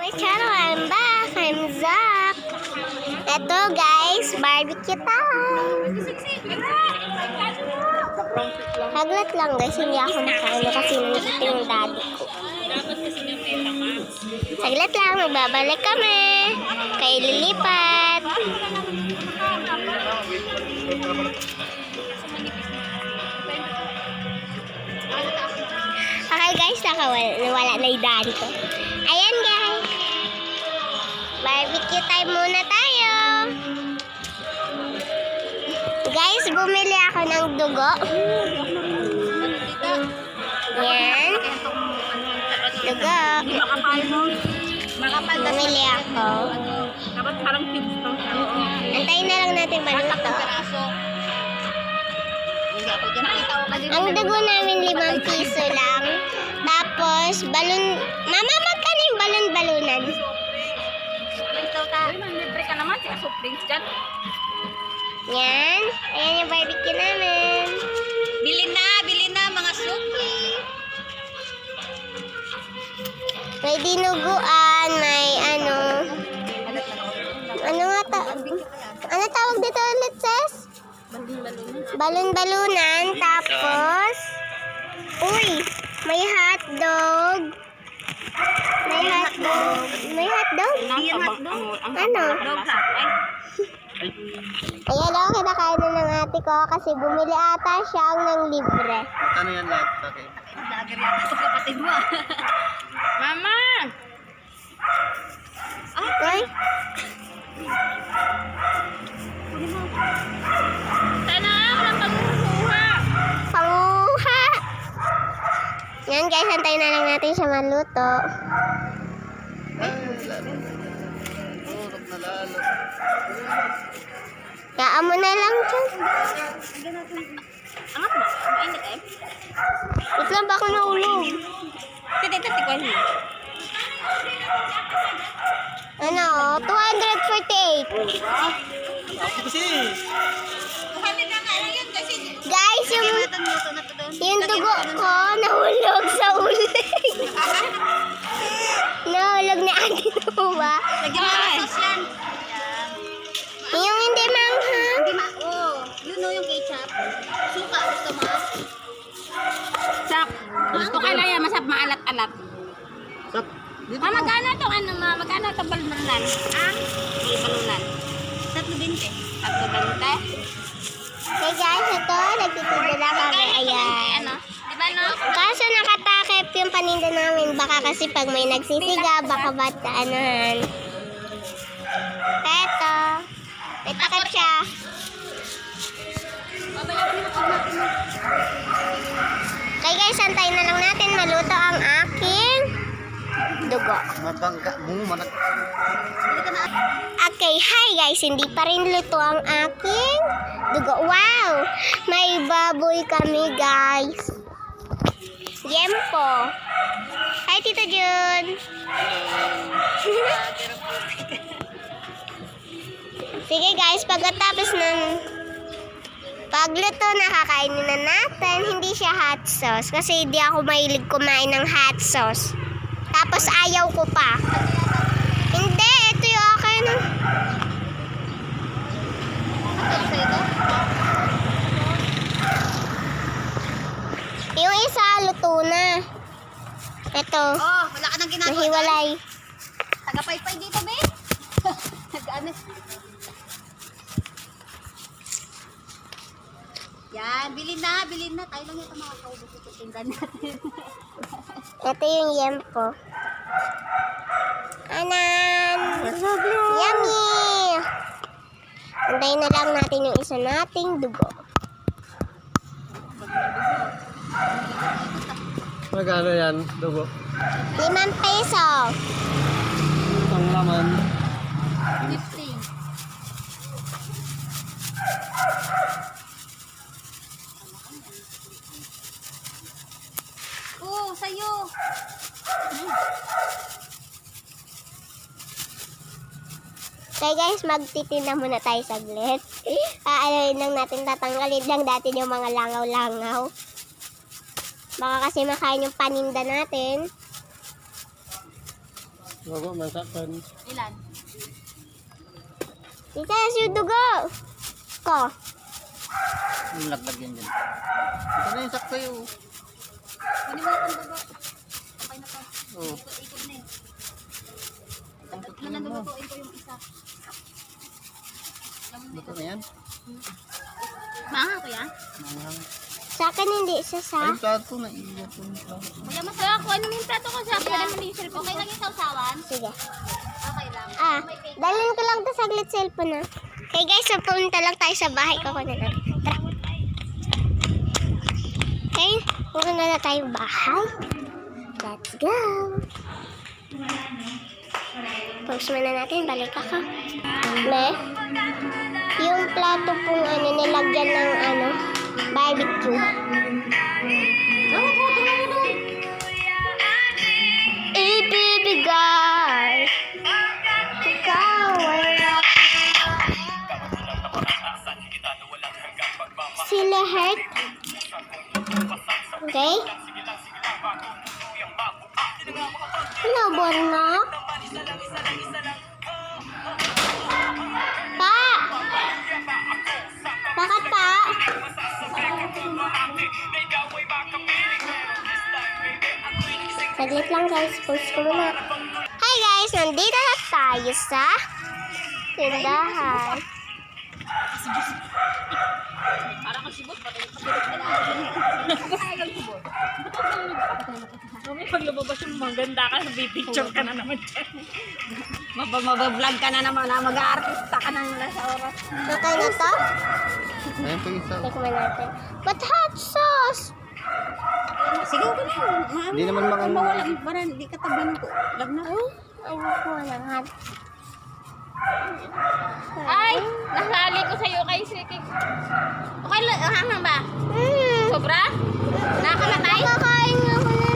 my channel. I'm back. I'm Zach. Ito guys, barbecue time. Haglat lang guys, hindi ako makain kasi nandito yung daddy ko. Saglit lang, magbabalik kami. Kay lilipat. Okay guys, nawala na yung daddy ko. Ayan guys. Barbecue time muna tayo. Guys, bumili ako ng dugo. Yan. Dugo. Bumili ako. Antayin na lang natin maluto. Ang dugo namin 5 piso lang. Tapos, balon. Mama, magkano yung balon-balunan? Libre ka naman, siya soft drinks dyan. Yan. Ayan yung barbecue namin. Bili na mga suki. May dinuguan, may ano. Ano tawag dito ulit, Ses? Balon-balunan. Tapos, uy, may hotdog. May hotdog. May hotdog? Ano? Ayan o, kinakain na ng ate ko kasi bumili ata siyang ng libre. Ano yan lahat? Okay. Lager yata sa kapatid mo. Mama! Ay, Sana walang pagkukuha. panguha. Yan guys, antayin na lang natin siya maluto. Ay, lalo. Tulog na lalo. Kaya mo na lang dyan. Angat mo? Mainit eh. Wait lang, baka naulog. Titi ko yun. Ano, 248. Kasi, Kuhanin na nga lang yun kasi. Guys, yung dugo ko nahulog sa uling. Nahulog ni ate mo ba? Lagyan mo na sauce yan. Yung hindi manghang. Hindi yun o yung ketchup. Suka, gusto mo? Sak. Gusto ka lang yan, masap maalat-alat. sak. Dito Ma, magkano itong ano ma? Magkano itong balunan? May balunan. 3.20. 3.20? Hey guys, ito, nagtitinda na kami. Ayan. Ano? Diba no? Kaso nakatakip yung paninda namin. Baka kasi pag may nagsisiga, baka anuhan. Eto. May takip siya. Okay guys, antayin na lang natin maluto ang aking dugo. Mabangga mo, manak. Okay, hi guys, hindi pa rin luto ang aking dugo. Wow! May baboy kami guys. Yempo. Hi Tito Jun. Sige guys, pagkatapos ng pagluto na kakainin na natin, hindi siya hot sauce. Kasi hindi ako mahilig kumain ng hot sauce. Tapos ayaw ko pa. Hindi, ito yung akin. Yung isa, luto na. Ito, Oh, wala ka nang ginagawa. nahiwalay. Tagapaypay dito, be. Nag-ano? Yan, bilhin na. Tayo lang yung mga kaubos ito tindan natin. Ito yung yempo. Anan! Yummy! Antayin na lang natin yung isa nating dugo. Magkano yan, dugo? 5 peso. Ang laman. 50. Oh, sa'yo. Okay guys, magtitinda muna tayo saglit. Aalayin lang natin, tatanggalin lang natin yung mga langaw-langaw. Baka kasi makain yung paninda natin. Bago, masaktan. Ilan? Tita, yung dugo. Ko. Yung laglag yan dyan. Ito na yung sakto yun. Kunin mo na itong dugo. Okay na to. Oo. Ikot na eh. Ang Tatlo tutulong na mo. dugutuin ko yung isa. Ito na yan. Maanga ko yan? Manghang. Sa akin hindi isa Ay, sa. plato na iya po yung plato. Wala masaya ako. Ano yung plato ko sa akin? Naman yung cellphone. Okay lang yung sausawan? Sige. Okay lang. May Dalhin ko lang to saglit cellphone na. Okay guys, so punta lang tayo sa bahay ko. Tara. Okay, punta na tayo bahay. Let's go. Pause muna natin, balik ako. Yung plato pong nilagyan ng barbecue. Ibibigay. Ikaw ay sila heart. Okay? Ano, Borno? Pa! Bakit pa? Saglit lang guys, post ko muna. Hi guys, nandito na tayo sa tindahan. Parang kang sibot. Mami, pag lumabas yung maganda ka, picture ka na naman dyan. Mabablog ka na naman, mag-aartista ka na nila sa oras. Okay na to? Ayan po yung isa. Tikman natin. But hot sauce! Sige, okay na yun. Hindi naman makano. Mawala, parang hindi ka taban ko. Lag na. Ayoko ng hot. Ay! Nasali ko sa'yo kay Siki. Okay lang, hangang ba? Sobra? Nakakamatay? Kakain nga ako na.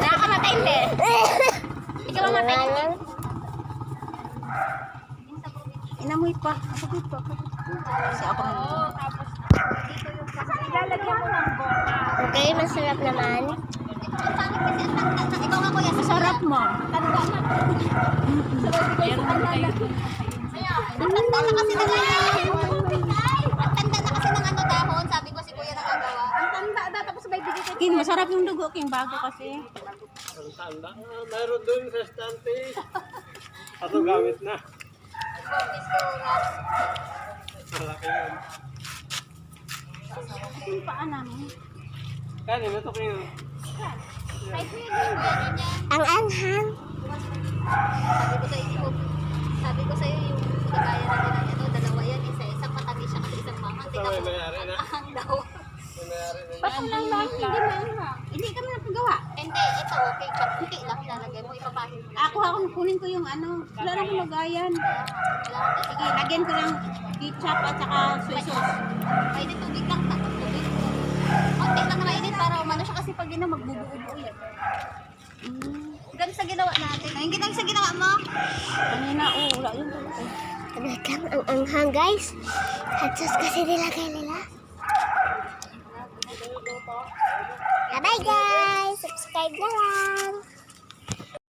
Nakakamatay hindi. Ikaw ang matay. Inamoy pa. Kapagod pa. Kasi ako na. Oo, tapos ilalagyan mo ng goma. Okay, masarap naman. Ikaw nga kuya, sa Sarap mo. tanda na. Meron na tayo. Tanda na kasi ng tanda na kasi ng dahon. Sabi ko si kuya nakagawa. Ang tanda na, tapos may bigay ko. King, masarap yung dugo, King. Bago kasi. Ang tanda. Mayroon doon sa stante. Ako gamit na. Malaki yun. Yung paa namin. Kanin, ito kayo. Ang anghang. Sabi ko sa'yo yung kagaya natin ng ito, dalawa yan, isa-isang matabi siya kasi isang mama. Tingnan May mo, mayari na. ang daw. Mayroon na. Ba't lang lang? Hindi mo. Hindi kami napagawa. Hindi, ito okay, kapunti lang lalagay mo, ipapahin mo. Ako kunin ko yung wala lang lagayan. Sige, lagyan ko lang ketchup at saka soy sauce. Mainit tubig lang, tapos tubig. Konti lang mainit para umano siya kasi pag yun na magbubuo-buo yan. Ganun sa ginawa natin. Ayun, ganun sa ginawa mo. Kanina, wala yun. Talagang ang anghang guys. Hot sauce kasi nilagay nila. Bye guys! Subscribe na lang!